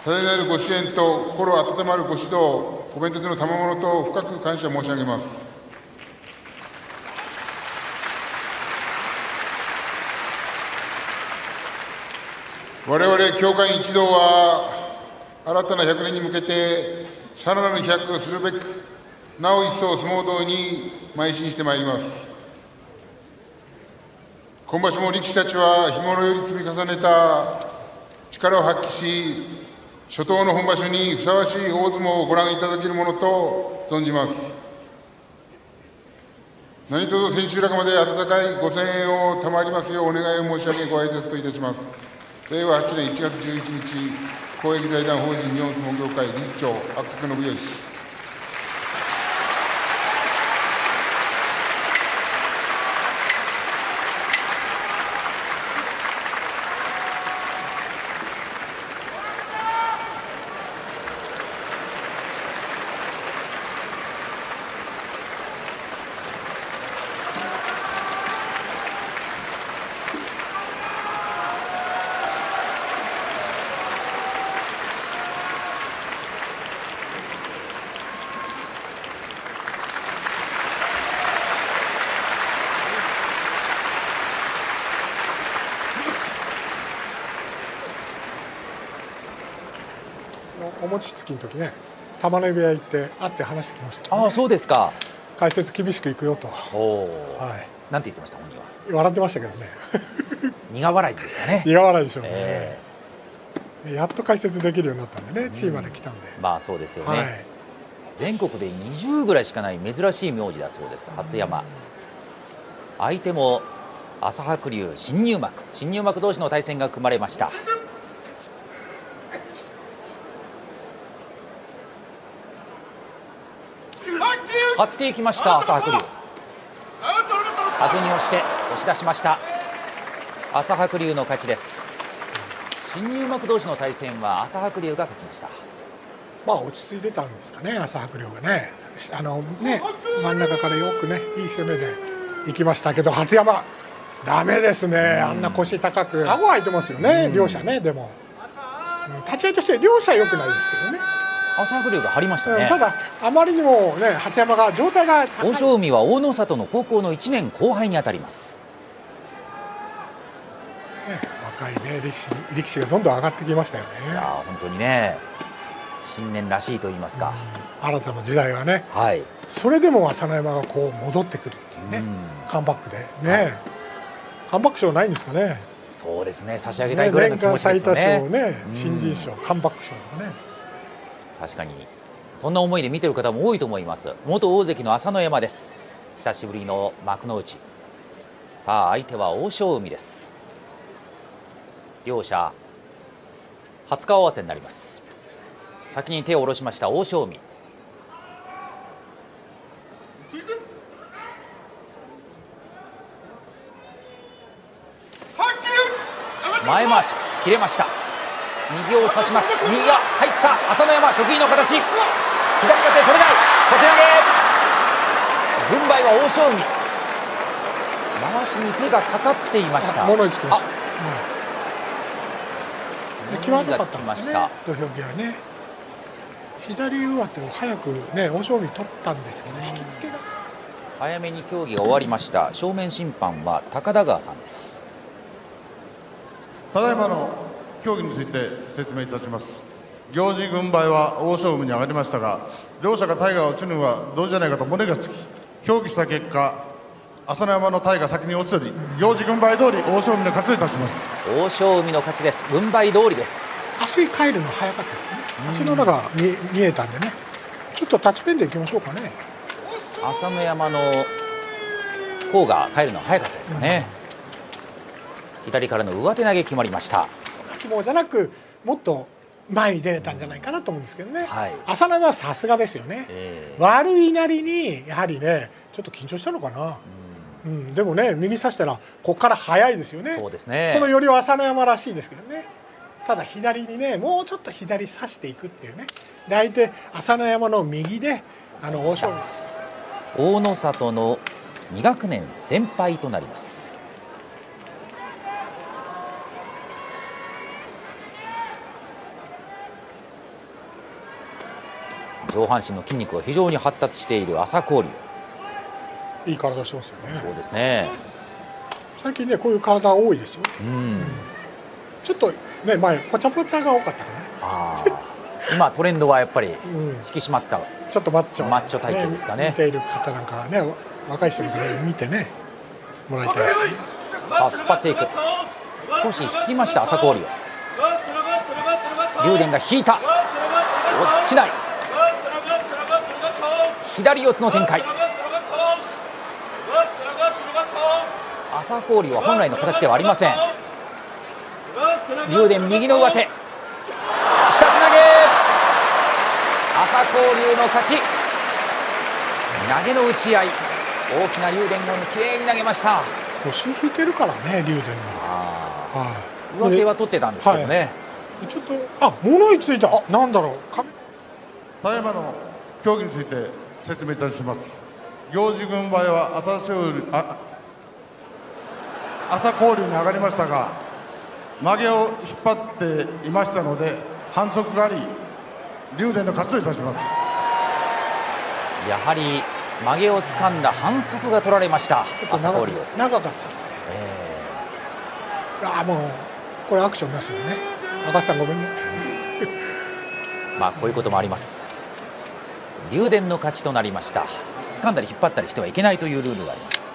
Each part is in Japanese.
多大なるご支援と心温まるご指導、コメントの賜物と深く感謝申し上げます。我々教会員一同は新たな100年に向けてさらなる飛躍をするべく、なお一層相撲道に邁進してまいります。今場所も力士たちは日頃より積み重ねた力を発揮し、初頭の本場所にふさわしい大相撲をご覧いただけるものと存じます。何卒千秋楽まで温かいご声援を賜りますようお願いを申し上げ、ご挨拶といたします。令和8年1月11日、公益財団法人日本相撲協会理事長、八角信義。お餅つきの時ね、玉根部屋行って会って話してきました、ね。ああ、そうですか。解説厳しくいくよと。おお。はい。なんて言ってました本人は。笑ってましたけどね。苦笑いですかね。苦笑いでしょうね。やっと解説できるようになったんでね、地位まで来たんで。まあそうですよね。はい、全国で20ぐらいしかない珍しい名字だそうです。初山。相手も朝白龍、新入幕同士の対戦が組まれました。張っていきました朝白龍。はずに押して押し出しました。朝白龍の勝ちです。新入幕同士の対戦は朝白龍が勝ちました。まあ落ち着いてたんですかね、朝白龍がね。真ん中からよくね、いい攻めで行きましたけど、初山ダメですね。あんな腰高く顎開いてますよね、両者ね。でも立ち合いとして両者良くないですけどね。朝白龍が張りましたね。ただあまりにもね、初山が状態が高い。欧勝海は大野里の高校の1年後輩にあたります。若いね力士がどんどん上がってきましたよね。いや本当にね、新年らしいと言いますか、新たな時代がね、はい、それでも朝乃山がこう戻ってくるっていうね、カムバックでね、はい、カムバック賞ないんですかね。そうですね、差し上げたいぐらいの気持ちですよね。年間最多賞ね、新人賞、カムバック賞とかね。確かにそんな思いで見てる方も多いと思います。元大関の朝乃山です。久しぶりの幕の内。さあ相手は欧勝海です。両者初顔合わせになります。先に手を下ろしました欧勝海。前回し切れました。右を差します。右が入った朝乃山、得意の形。左の手取れない。小手投げ。軍配は欧勝海。回しに手がかかっていました。物につきました。際どかったんですね、土俵際ね。左上手を早くね、欧勝海取ったんですけど、引き付けが早めに協議が終わりました。正面審判は高田川さんです。ただいまの協議について説明いたします。行司軍配は欧勝海に上がりましたが、両者が体が落ちるのは同時じゃないかと胸がつき、協議した結果、朝乃山の体が先に落ちており、行司軍配通り欧勝海の勝ちといたします。欧勝海の勝ちです。軍配通りです。足帰るの早かったですね。足の中が見えたんでね、ちょっとタッチペンでいきましょうかね。朝乃山の甲が帰るのは早かったですかね。左からの上手投げ決まりました。相撲じゃなくもっと前に出れたんじゃないかなと思うんですけどね、はい、朝乃山はさすがですよね、悪いなりにやはりねちょっと緊張したのかな、でもね右差したらここから早いですよね。そうですね、そのよりは朝乃山らしいですけどね。ただ左にねもうちょっと左差していくっていうね。で相手朝乃山の右で大勝負大野里の2学年先輩となります。上半身の筋肉が非常に発達している朝紅龍。いい体してますよね。そうですね。最近ねこういう体多いですよ。ちょっとね前ポチャポチャが多かったかな。今トレンドはやっぱりん引き締まった、ちょっとマッチョ体型ですかね。見ている方なんかね若い人に見てねもらいたいですね。さあ突っ張っていく。少し引きました朝紅龍。竜電が引いた。落ちない。左四つの展開。朝紅龍は本来の形ではありません。竜電右の上手。下手投げ。朝紅龍の勝ち。投げの打ち合い。大きな竜電をきれいに投げました。腰引いてるからね竜電が。上手は取ってたんですけどね。ちょっと物についた。なんだろう。ただいまの競技について説明いたします。行司軍配は朝紅龍に上がりましたが、曲げを引っ張っていましたので反則があり、竜電の勝ちといたします。やはり曲げを掴んだ反則が取られました。朝紅龍長かったですね。もうこれアクションなしでね。赤さんごめんね。こういうこともあります。竜電の勝ちとなりました。掴んだり引っ張ったりしてはいけないというルールがあります。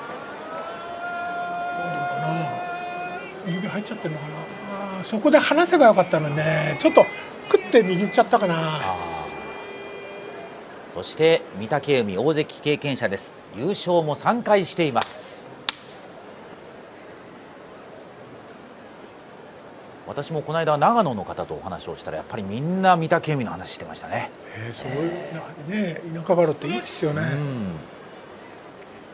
指入っちゃってるのかな。そこで離せばよかったのね。ちょっと食って握っちゃったかな。そして御嶽海、大関経験者です。優勝も3回しています。私もこの間長野の方とお話をしたらやっぱりみんな御嶽海の話してましたね。そういうね田舎バロっていいですよね。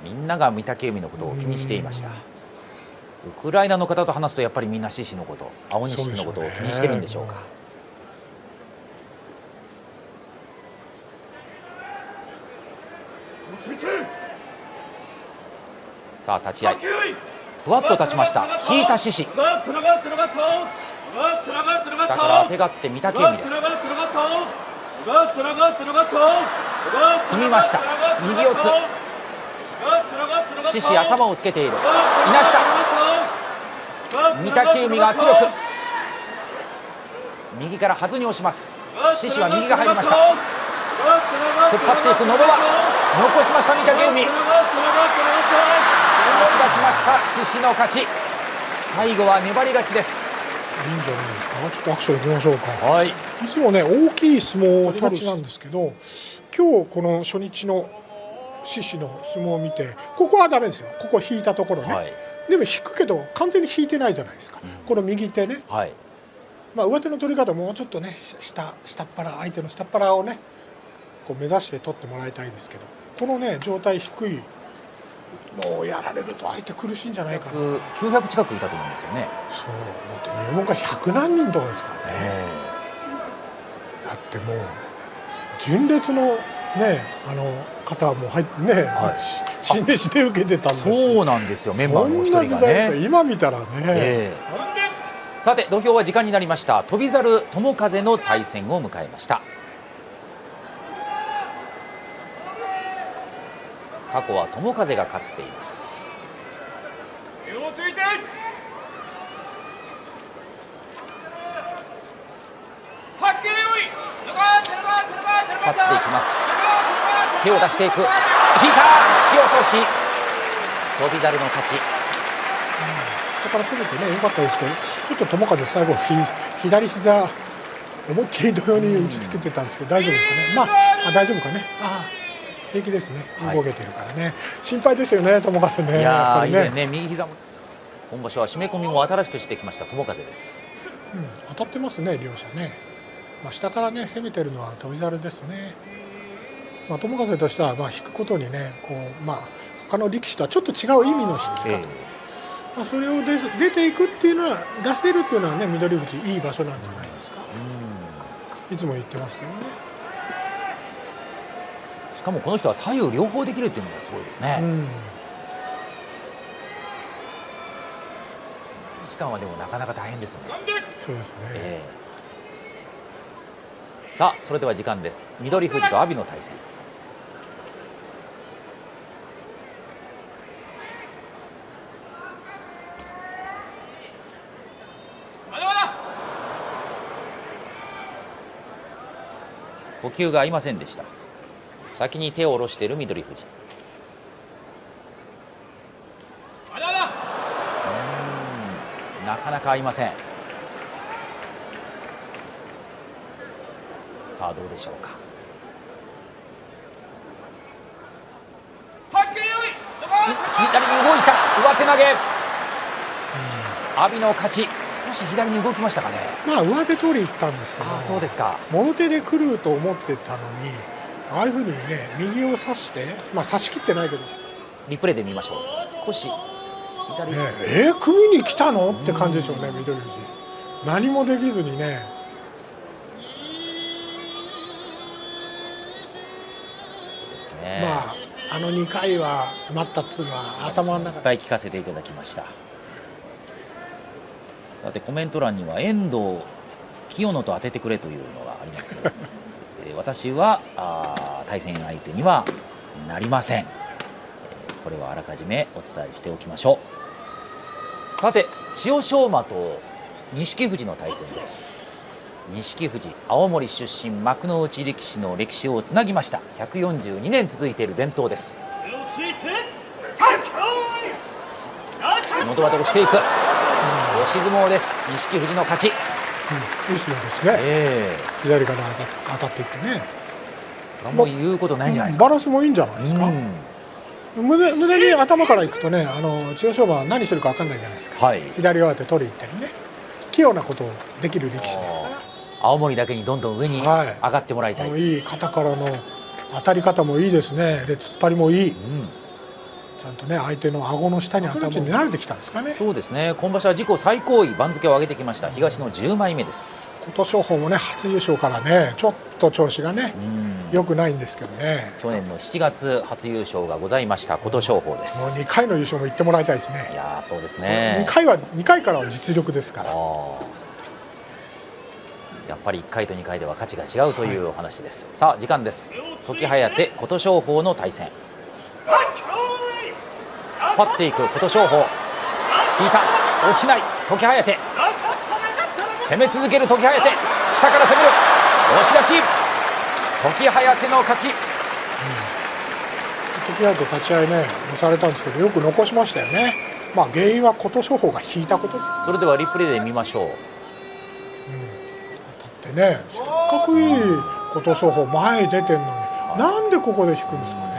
みんなが御嶽海のことを気にしていました。ウクライナの方と話すとやっぱりみんな獅子のこと、青錦のことを気にしてるんでしょうか。さあ立ち合い、ふわっと立ちました。引いた獅子。下からあてがって御嶽海です。組みました。右四つ。獅子頭をつけている。いなした。御嶽海が圧力。右からはずに押します。獅子は右が入りました。突っ張っていくのど輪。残しました御嶽海。押し出しました獅子の勝ち。最後は粘り勝ちです。いいんじゃないですか。ちょっとアクションいきましょうか。いつもね大きい相撲を取りがちなんですけど、今日この初日の獅子の相撲を見て、ここはダメですよ。ここ引いたところね、でも引くけど完全に引いてないじゃないですか、この右手ね、上手の取り方もうちょっとね下っ腹、相手の下っ腹をねこう目指して取ってもらいたいですけど、このね状態低いのをやられると相手苦しいんじゃないかな。900近くいたと思うんですよね。そうだって入門が100何人とかですからね。だってもう純烈のね方はもう入ってね、死ねして受けてたんですよ。そうなんですよ。メンバーのお一人がね。今見たらね。さて土俵は時間になりました。翔猿友風の対戦を迎えました。過去は友風が勝っています。勝っていきます。手を出していく。引いた。引き落とし。翔猿の勝ち。だから攻めてね良かったですけど、ちょっと友風最後左膝思いっきり土俵に打ちつけてたんですけど大丈夫ですかね。大丈夫かね。平気ですね。動けてるからね。心配ですよね友風ね。やっぱりね。右膝も今場所は締め込みも新しくしてきました友風です。当たってますね両者ね。下からね攻めてるのは翔猿ですね。友風としては引くことにねこう他の力士とはちょっと違う意味の引き方、それを出ていくっていうのは出せるっていうのはね翠富士いい場所なんじゃないですか。いつも言ってますけどね。しかもこの人は左右両方できるっていうのがすごいですね。時間はでもなかなか大変ですね。そうですね。さあそれでは時間です。緑富士と阿炎の対戦。呼吸が合いませんでした。先に手を下ろしている緑富士。なかなか合いません。さあどうでしょうか。左に動いた、上手投げ。阿炎の勝ち。少し左に動きましたかね。まあ上手通り行ったんですけど、そうですか。もろ手で来ると思ってたのに、ああいうふうにね右を差して、まあ差し切ってないけど、リプレイで見ましょう。少し左、組みに来たのって感じでしょうね、緑富士。何もできずにね。ですね。まあ2回は待ったっつうのは頭の中でいっぱい聞かせていただきました。さてコメント欄には遠藤清野と当ててくれというのがありますけど私は対戦相手にはなりません。これはあらかじめお伝えしておきましょう。さて千代翔馬と錦富士の対戦です。錦富士青森出身幕内力士の歴史をつなぎました。142年続いている伝統です。元バトルしていく押し相撲です。錦富士の勝ち。いい相撲ですね、左から当たっていってね。もう言うことないんじゃないですか。バランスもいいんじゃないですか。無駄に頭からいくとね、千代翔馬は何してるか分かんないじゃないですか、はい、左を当て取りに行ったりね、器用なことをできる力士ですから。青森だけにどんどん上に上がってもらいたい、いい肩からの当たり方もいいですね。で突っ張りもいい、ちゃんとね相手の顎の下に当たるに慣れてきたんですかね。そうですね。今場所は自己最高位番付を上げてきました。東の10枚目です。琴勝峰もね初優勝からねちょっと調子がね良くないんですけどね。去年の7月初優勝がございました琴勝峰です。もう2回の優勝も言ってもらいたいですね。いやーそうですね。2回からは実力ですから。やっぱり1回と2回では価値が違うというお話です。さあ時間です。時疾風琴勝峰の対戦。突っ張っていく琴勝峰、引いた、落ちない時疾風、攻め続ける時疾風、下から攻める、押し出し、時疾風の勝ち。時疾風立ち合いね押されたんですけどよく残しましたよね。まあ原因は琴勝峰が引いたことです。それではリプレイで見ましょう。当たってね、せっかくいい琴勝峰前に出てるのになんでここで引くんですかね。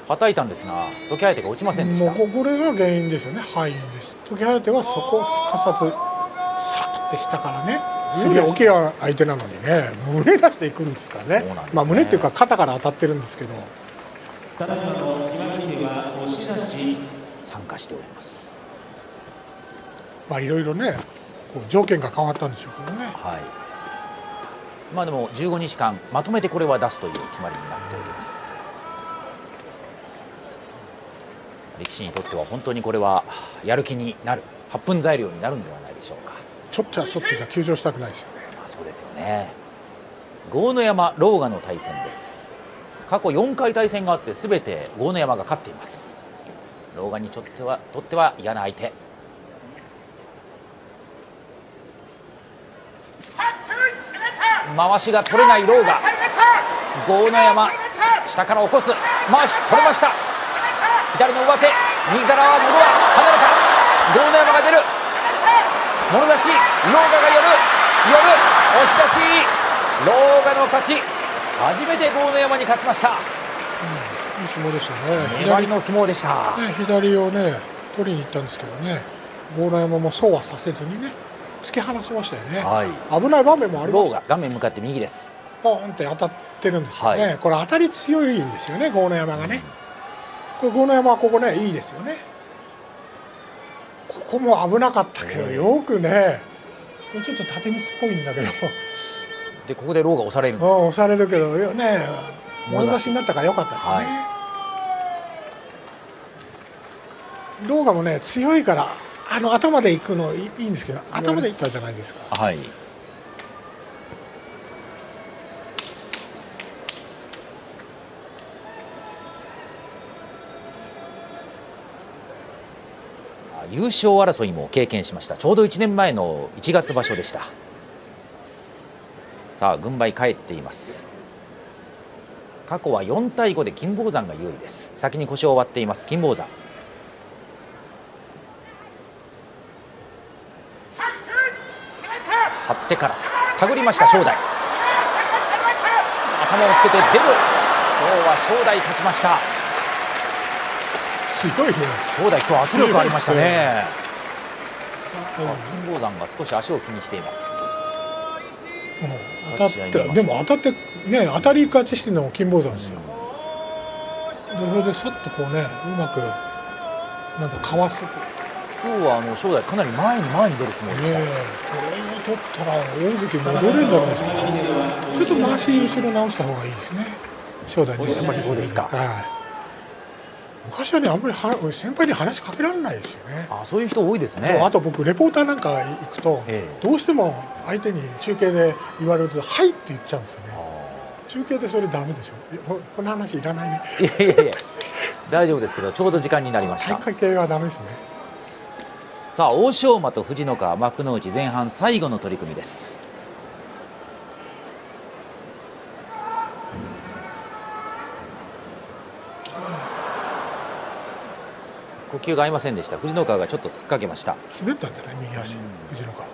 はたいたんですが時疾風が落ちませんでした。もうこれが原因ですよね。敗因です。時疾風はそこをすかさずさって下からね、すり大きい相手なのにね胸出していくんですからね。まあ胸っていうか肩から当たってるんですけど、参加しております。まあいろいろねこう条件が変わったんでしょうけどね。はい。まあでも15日間まとめてこれは出すという決まりになっております。力士にとっては本当にこれはやる気になる発奮材料になるんではないでしょうか。ちょっとじゃ休場したくないですよね。そうですよね。豪ノ山狼雅の対戦です。過去4回対戦があって全て豪ノ山が勝っています。狼雅にとっては嫌な相手。回しが取れない狼雅。豪ノ山下から起こす、回し取れました。左の上手、右からは物は離れた。豪ノ山が出る、物差し、狼雅が寄る、押し出し、狼雅の勝ち。初めて豪ノ山に勝ちました。いい相撲でしたね。粘りの相撲でした。左をね取りに行ったんですけどね、豪ノ山もそうはさせずにね突き放しましたよね。はい、危ない場面もあります。狼雅画面向かって右です。ポンって当たってるんですよね。はい、これ当たり強いんですよね豪ノ山がね。これ豪ノ山はここねいいですよね。ここも危なかったけどよくね、これちょっと縦光っぽいんだけどでここで狼雅押されるんです。押されるけどね物差しになったから良かったですよね。狼雅もね強いから頭で行くのいいんですけど、頭で行ったじゃないですか。はい。優勝争いも経験しました。ちょうど1年前の1月場所でした。さあ軍配返っています。過去は4対5で金峰山が有利です。先に腰を割っています金峰山。張ってから手繰りました正代。頭をつけて出る。今日は正代勝ちました。強いね。正代今日圧力ありましたね。うん金峰山が少し足を気にしています。当たってでも当たってね、当たり勝ちしてるのも金峰山ですよ。でそれでさっとこうねうまくなんかかわすと。今日は正代かなり前に出る相撲でした。これを取ったら大関戻れるんじゃないですか。ちょっと回し後ろ直した方がいいですね。正代ね。やっぱりそうですか。はい。昔はねあんまり先輩に話しかけられないですよね。そういう人多いですね。あと僕レポーターなんか行くと、どうしても相手に中継で言われると「はい」って言っちゃうんですよね。中継でそれダメでしょ。この話いらないね。いやいやいや大丈夫ですけどちょうど時間になりました。大会系はダメですね。さあ欧勝馬と藤ノ川、幕内前半最後の取組です。呼吸が合いませんでした。藤ノ川がちょっと突っかけました。滑ったんじゃない右足、藤ノ川。こ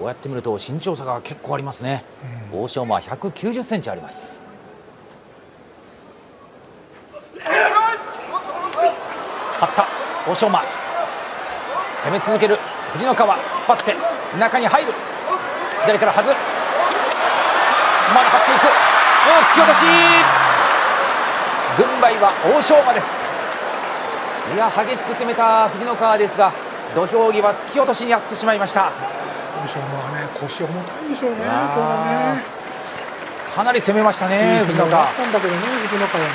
うやって見ると身長差が結構ありますね。欧勝馬は190センチあります。張った欧勝馬、攻め続ける藤ノ川、突っ張って中に入る、左からはず、まだ張っていく、突き落とし、軍配は欧勝馬です。いや激しく攻めた藤ノ川ですが土俵際突き落としにあってしまいました。欧勝馬はね腰重たいんでしょうね。これねかなり攻めましたね藤ノ川。ったんだけどね藤ノ川はね。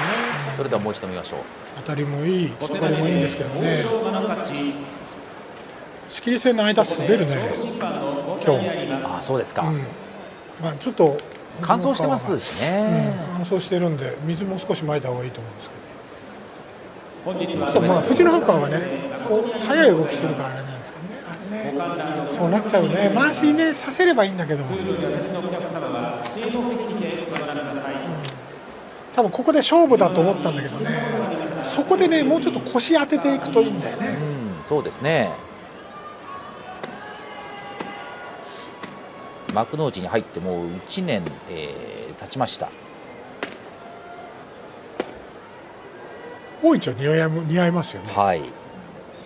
それではもう一度見ましょう。当たりもいい、突っ張りもいいんですけどね。仕切り線の間滑るね今日。そうですか。まあちょっと乾燥してますしね。乾燥してるんで水も少し撒いた方がいいと思うんですけど。まあ藤ノ川はねこう速い動きするからあれなんですけどね。あれねそうなっちゃうね。回しねさせればいいんだけど。多分ここで勝負だと思ったんだけどね。そこでねもうちょっと腰当てていくといいんだよね。そうですね。幕内に入ってもう1年、経ちました。大いちょ似合いますよね。はい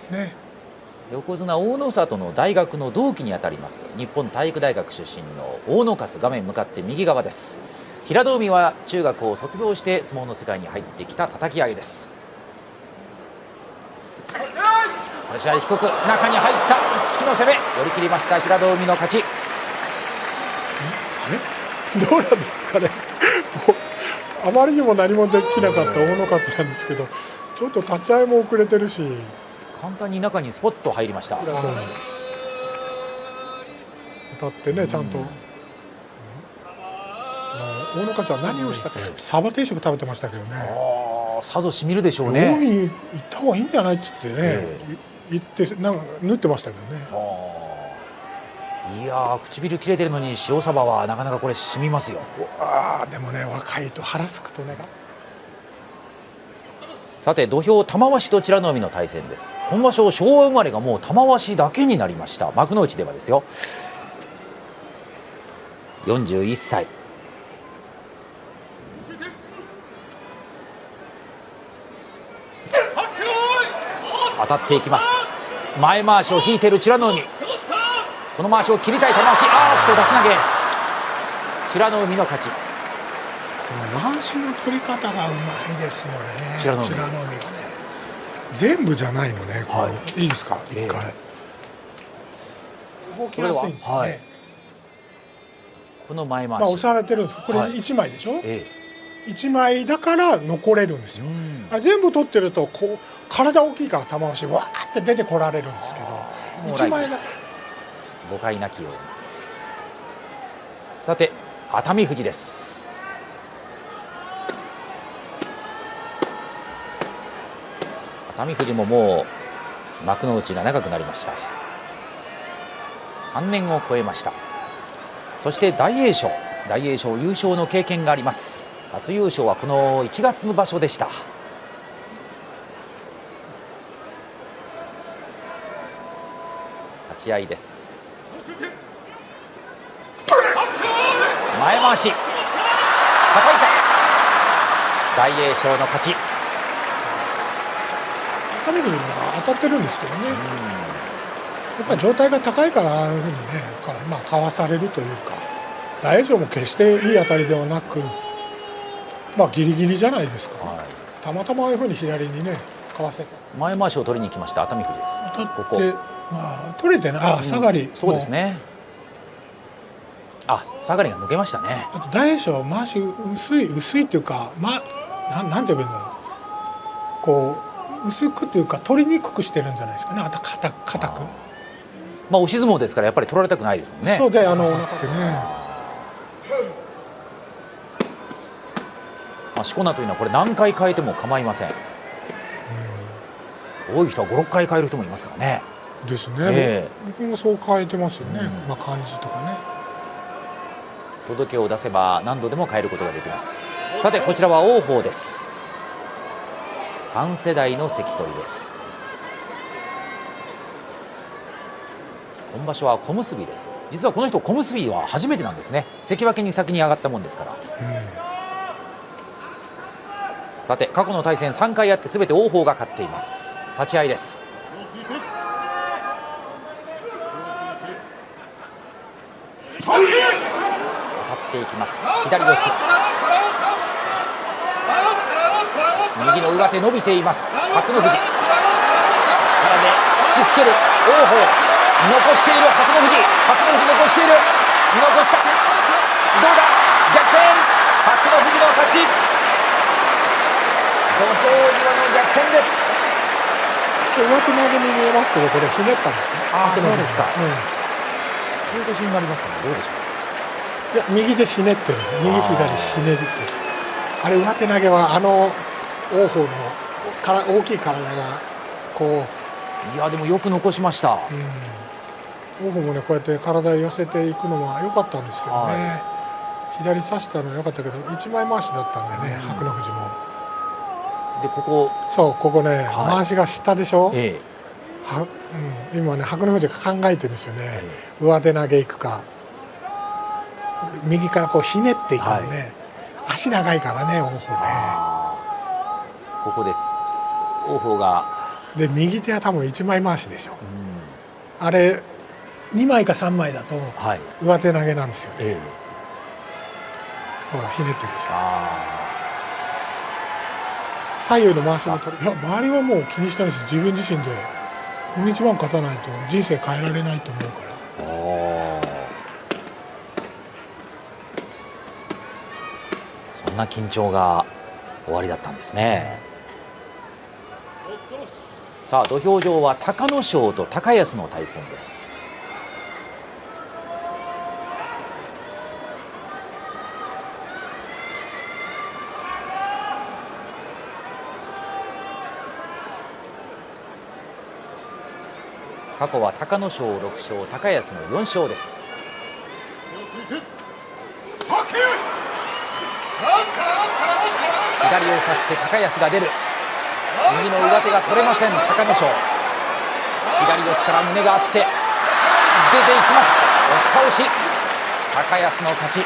ね。横綱大野里の大学の同期にあたります日本体育大学出身の大野勝、画面向かって右側です。平戸海は中学を卒業して相撲の世界に入ってきた叩き上げです。立ち合い低く中に入った一気の攻め、寄り切りました平戸海の勝ち。あれどうなんですかねあまりにも何もできなかった大野勝なんですけど、ちょっと立ち合いも遅れてるし簡単に中にスポッと入りました。当たってねちゃんと。大野勝は何をしたか、サバ定食食べてましたけどね。さぞしみるでしょうね。病院行った方がいいんじゃないって言ってね、行ってなんか縫ってましたけどね。いやー唇切れてるのに塩サバはなかなかこれ染みますよ。でもね若いと腹すくとね。さて土俵玉鷲と美ノ海の対戦です。今場所昭和生まれがもう玉鷲だけになりました。幕内ではですよ。41歳。当たっていきます。前回しを引いている美ノ海、この回しを切りたい玉鷲、出し投げ、美ノ海の勝ち。この回しの取り方がうまいですよね。美ノ海がね全部じゃないのね。いいですか一回、動きやすいんですよね。この前回し押されてるんです。これ1枚でしょ。1枚だから残れるんですよ。全部取ってるとこう体大きいから玉鷲わーって出てこられるんですけど、1枚だ誤解なきように。さて熱海富士です。熱熱海富士ももう幕内が長くなりました。3年を超えました。そして大栄翔優勝の経験があります。初優勝はこの1月の場所でした。立ち合いです。前回し、叩いた。大栄翔の勝ち。熱海富士が当たってるんですけどね、やっぱり状態が高いからああいうふうにね、かわされるというか、大栄翔も決していい当たりではなく、ギリギリじゃないですか、たまたまああいうふうに左にね、かわせた。前回しを取りに来ました熱海富士です。ここ取れてない、下がり、そうですね。下がりが抜けましたね。あと大栄翔は回し薄いっていうか、なんて言えばいいんだろう、こう薄くというか取りにくくしてるんじゃないですかね。硬く。押し相撲ですからやっぱり取られたくないですもんね。そうでなくてね。しこ名というのはこれ何回変えても構いません。多い人は5、6回変える人もいますからね。ですね。僕もそう変えてますよね。漢字とかね。届けを出せば何度でも変えることができます。さてこちらは王鵬です。3世代の関取です。今場所は小結です。実はこの人小結は初めてなんですね。関脇に先に上がったもんですから、さて過去の対戦3回あって全て王鵬が勝っています。立ち合いです。当たっていきます。左四つ、右の上手伸びています。白の富士、力で引きつける王鵬、残している白の富士残している、残した、どうだ、逆転、白の富士の勝ち。土俵際の逆転です。上手投げに見えますけど、これひねったんですね。そうですか。突き落としになりますかね。どうでしょう。いや、右でひねってる、右左ひねりって、あれ上手投げは王鵬の大きい体がこう、いやでもよく残しました。王鵬もね、こうやって体を寄せていくのは良かったんですけどね、左差したのは良かったけど一枚回しだったんでね、白の富士も。でここね、回しが下でしょ。今ね、白の富士が考えてるんですよね。上手投げいくか右からこうひねっていくのね、足長いからね、王鵬ね。ここです。王鵬がで右手は多分一枚回しでしょ。あれ2枚か3枚だと上手投げなんですよね。ほらひねってるでしょ。左右の回しも取る。いや、周りはもう気にしたりして、自分自身でこの一番勝たないと人生変えられないと思うから。そんな緊張が終わりだったんですね。さあ土俵上は隆の勝と高安の対戦です。過去は隆の勝6勝、高安の4勝です。左を差して高安が出る。右の上手が取れません隆の勝。左四つから胸があって出ていきます。押し倒し、高安の勝ち。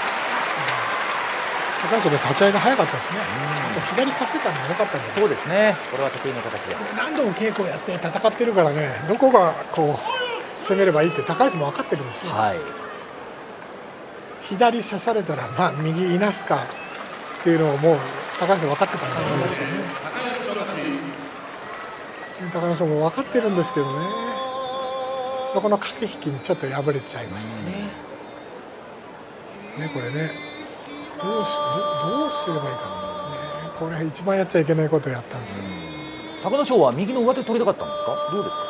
高安の立ち合いが早かったですね。あと左差せたのが良かったんです。そうですね、これは得意の形です。何度も稽古をやって戦ってるからね、どこがこう攻めればいいって高安も分かってるんですよ。左差されたら右いなすかっていうのをもう高安分かってたんだと思うんですよね。高安も分かってるんですけどね、そこの駆け引きにちょっと敗れちゃいましたね。これね、どうすればいいかね、これ一番やっちゃいけないことをやったんですよ。隆の勝は右の上手取りたかったんですか、どうですか。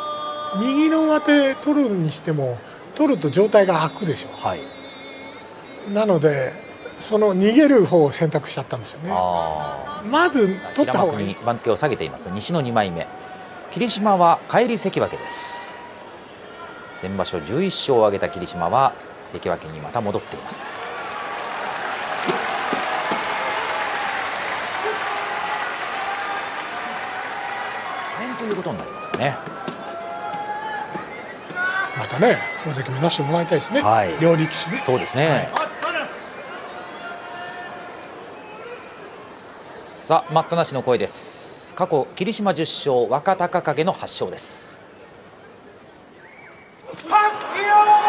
右の上手取るにしても取ると状態が空くでしょ。なのでその逃げる方を選択しちゃったんですよね。まず取った方がいい。番付を下げています西の2枚目。霧島は返り関脇です。先場所11勝を挙げた霧島は関脇にまた戻っています。ということになりますかね。またね大関目指してもらいたいですね、はい、両力士ね。そうですね、はい、さあ待ったなしの声です。過去霧島10勝、若隆景の8勝です。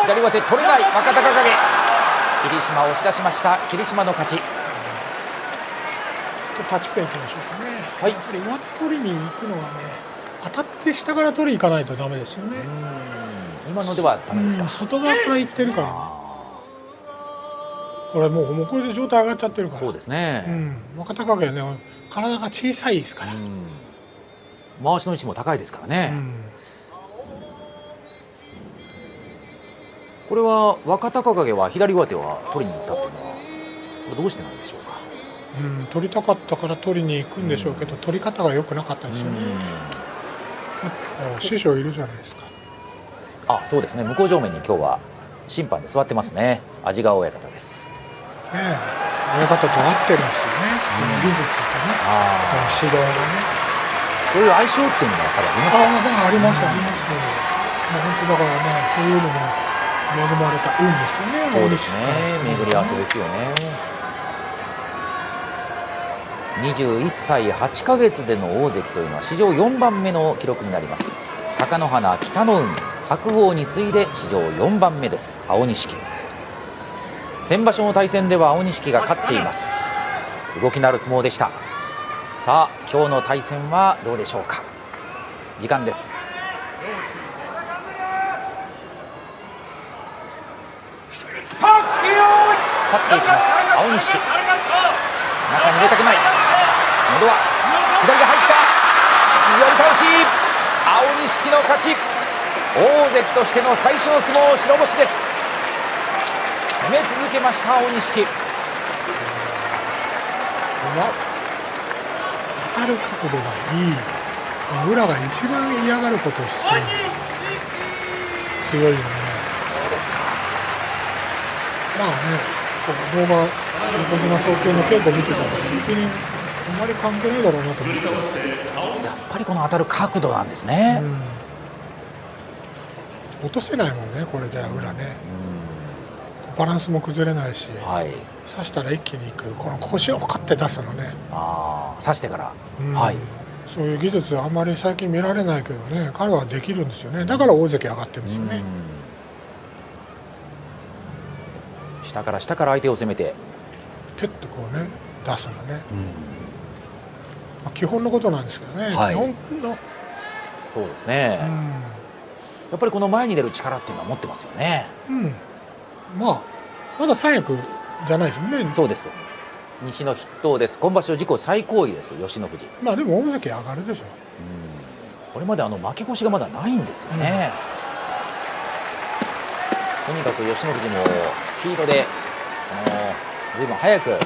左上手取れない若隆景、霧島押し出しました。霧島の勝ち。タッチペンいきましょうかね、はい、やっぱり上手取りに行くのがね、当たって下から取りに行かないとダメですよね。今のではダメですか。外側から行ってるから、これもうこれで状態上がっちゃってるから。そうですね、若隆景はね体が小さいですから、回しの位置も高いですからね、これは若隆景は左上手は取りに行ったっていうのはこれどうしてなんでしょうか。取りたかったから取りに行くんでしょうけど、取り方が良くなかったですよね。師匠いるじゃないですか。あ、そうですね、向正面に今日は審判で座ってますね。安治川親方です。親方と合ってるんですよね、この技術とね、この指導がね。そういう相性っていうのもやっぱりありますか。まあありますあります。本当だからね、そういうのも恵まれた運ですよね。そうですね、巡り合わせですよね。21歳8ヶ月での大関というのは史上4番目の記録になります。貴乃花、北の湖、白鵬に次いで史上4番目です。青錦、先場所の対戦では青錦が勝っています。動きのある相撲でした。さあ今日の対戦はどうでしょうか。時間です。突っ張っていきます。青錦、中に入れたくない。今度は左が入った。寄り倒し、青錦の勝ち。大関としての最初の相撲、白星です。攻め続けました青錦。当たる角度がいい。宇良が一番嫌がることをする。強いよね。そうですか。まあね、動画横綱総見の稽古見てたら別にあんまり関係ないだろうなと思って。やっぱりこの当たる角度なんですね。落とせないもんね、これじゃ宇良ね。バランスも崩れないし、刺したら一気にいく、この腰をかって出すのね。刺してから、そういう技術はあんまり最近見られないけどね、彼はできるんですよね。だから大関上がってるんですよね。下から下から相手を攻めてキュッとこうね出すのね、基本のことなんですけどね、基本の。そうですね、やっぱりこの前に出る力っていうのは持ってますよね。まだ三役じゃないですもんね。そうです。西の筆頭です。今場所自己最高位です、吉野富士。でも大関上がるでしょ。これまで負け越しがまだないんですよね。とにかく吉野富士もスピードでずいぶん早く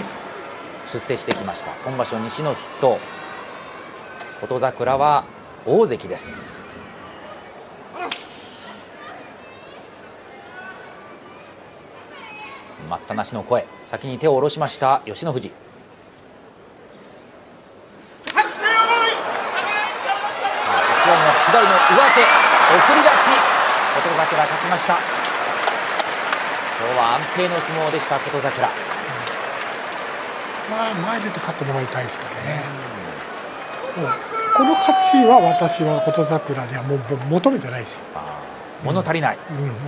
出世してきました。今場所西の筆頭、琴櫻は大関です。待ったなしの声、先に手を下ろしました吉野富士。後ろの左の上手送り出し、琴櫻勝ちました。今日は安定の相撲でした琴櫻。前出て勝ってもらいたいですかね。この勝ちは私は琴櫻にはもう求めてないですよ。物足りない。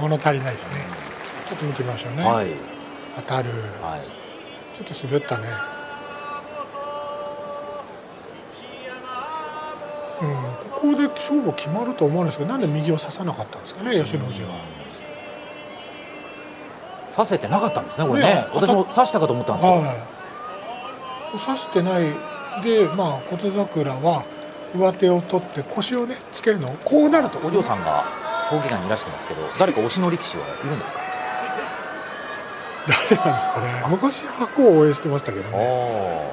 物足りないですね。ちょっと見てみましょうね。当たる、ちょっと滑ったね。ここで勝負決まると思うんですけど、なんで右を差さなかったんですかね、吉野富士は。差せてなかったんですね、これね。私も差したかと思ったんですけど、差してないで、琴櫻は上手を取って腰をねつけるの。こうなるとお嬢さんが講義団にいらしてますけど、誰か推しの力士はいるんですか。誰なんですかね。昔白鵬を応援してましたけどね。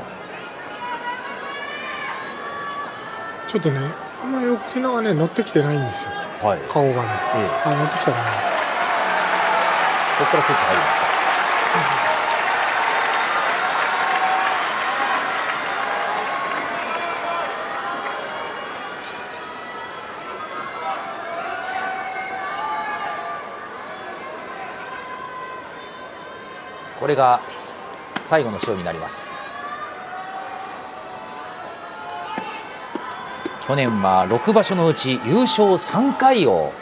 ちょっとねあんまり横綱がね乗ってきてないんですよね、はい顔がね、ええ乗ってきたかな。ここからスッと入りますか。これが最後の章になります。去年は6場所のうち優勝3回を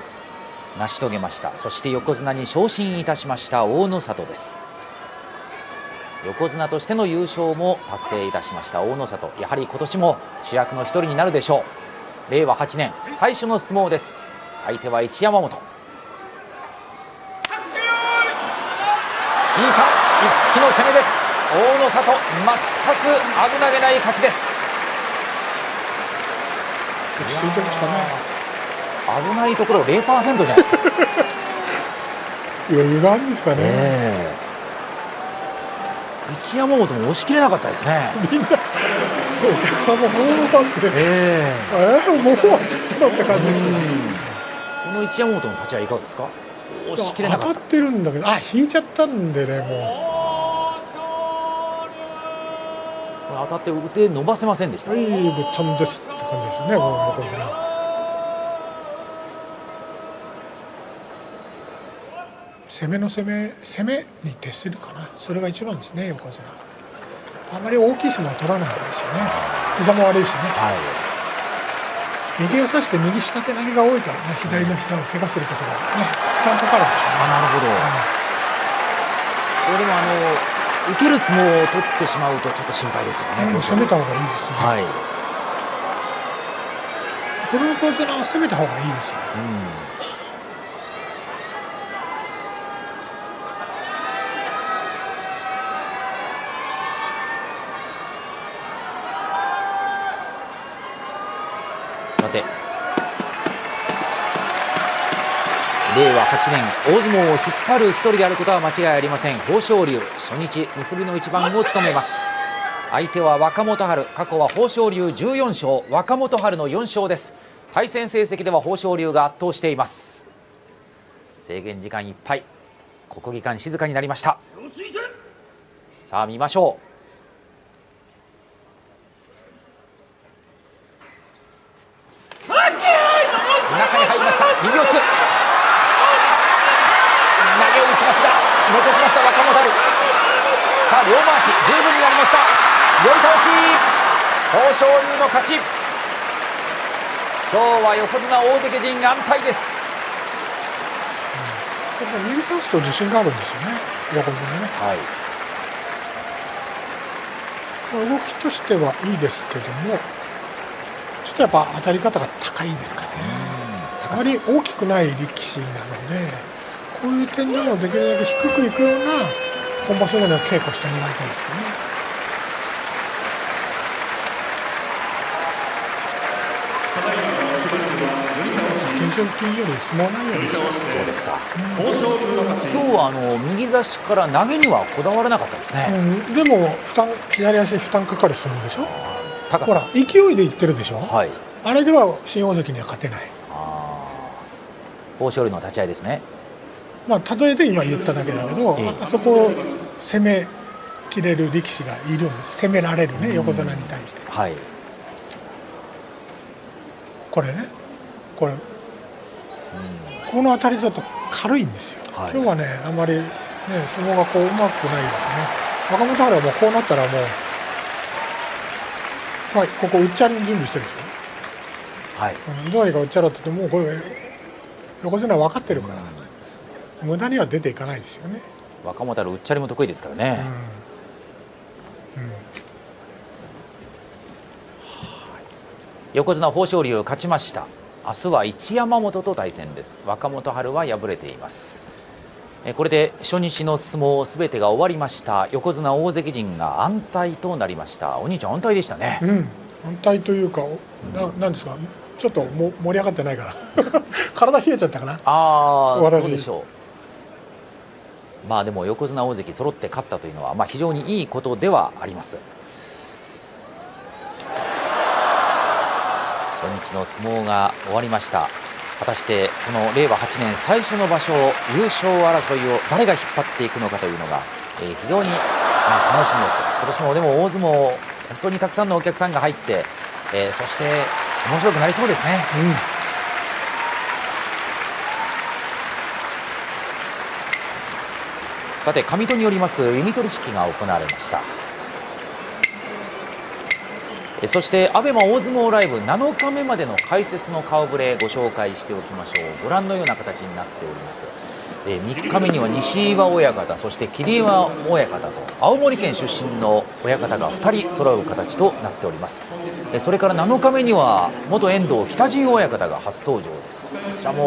成し遂げました。そして横綱に昇進いたしました大野里です。横綱としての優勝も達成いたしました大野里、やはり今年も主役の一人になるでしょう。令和8年最初の相撲です。相手は一山本。引いた一気の攻めです。大野里、全く危なげない勝ちです。落ち着いてましたね。危ないところ 0% じゃないですか。余裕があるんですかね。一山本も押し切れなかったですね。みんなお客さんももうもう終わっちゃったのって感じですね。この一山本の立ち合いいかがですか。押し切れなかった。当たってるんだけど、引いちゃったんでね、もう当たって腕伸ばせませんでした。はい、ぐっちゃんですって感じですよね、この横綱。攻めに徹するかな、それが一番ですね、横綱。あまり大きい相撲を取らないですよね、膝も悪いしね、右を差して右下手投げが多いからね、左の膝を怪我することがね、負担かかるんでしょうね。なるほど。でも受ける相撲を取ってしまうとちょっと心配ですよね。攻めた方がいいですね。この横綱は攻めた方がいいですよ。さて、令和8年大相撲を引っ張る一人であることは間違いありません。豊昇龍、初日結びの一番を務めます。相手は若元春、過去は豊昇龍14勝、若元春の4勝です。対戦成績では豊昇龍が圧倒しています。制限時間いっぱい、国技館静かになりました。さあ見ましょう。中に入りました。右四つ投げを打ちますが残しました若元春。さあ両回し十分になりました。寄り倒し、豊昇龍の勝ち。今日は横綱大関陣安泰です。右差すと自信があるんですよね、横綱ね。動きとしてはいいですけども、ちょっとやっぱ当たり方が高いですかね。あまり大きくない力士なので、こういう点でもできるだけ低くいくような本場所での稽古してもらいたいですかね。懸賞金より相撲内容です。そうですか。今日は右差しから投げにはこだわらなかったですね。でも左足負担かかる相撲でしょ。高さ、ほら勢いでいってるでしょ。はい、あれでは新大関には勝てない。豊昇龍の立ち合いですね。例えで今言っただけだけど、あそこを攻めきれる力士がいるんです。攻められるね、横綱に対して。これね、この当たりだと軽いんですよ。今日はね、あんまりね相撲がこううまくないですよね。若元春はもうこうなったらもう、ここうっちゃりの準備してるでしょ。どうにかうっちゃろうって言ってもうこれ横綱は分かってるから、無駄には出ていかないですよね。若元春うっちゃりも得意ですからね。横綱豊昇龍勝ちました。明日は一山本と対戦です。若元春は敗れています。これで初日の相撲すべてが終わりました。横綱大関陣が安泰となりました。お兄ちゃん安泰でしたね。安泰というか、なんですか、ちょっと盛り上がってないから体冷えちゃったかな。どうでしょう。でも横綱大関揃って勝ったというのは非常にいいことではあります。初日の相撲が終わりました。果たしてこの令和8年最初の場所、優勝争いを誰が引っ張っていくのかというのが、非常に、楽しみです。今年もでも大相撲本当にたくさんのお客さんが入って、そして面白くなりそうですね。さて上戸によります弓取り式が行われました。そしてアベマ大相撲ライブ7日目までの解説の顔ぶれご紹介しておきましょう。ご覧のような形になっております。3日目には西岩親方、そして桐岩親方と青森県出身の親方が2人揃う形となっております。それから7日目には元遠藤北陣親方が初登場です。こちらも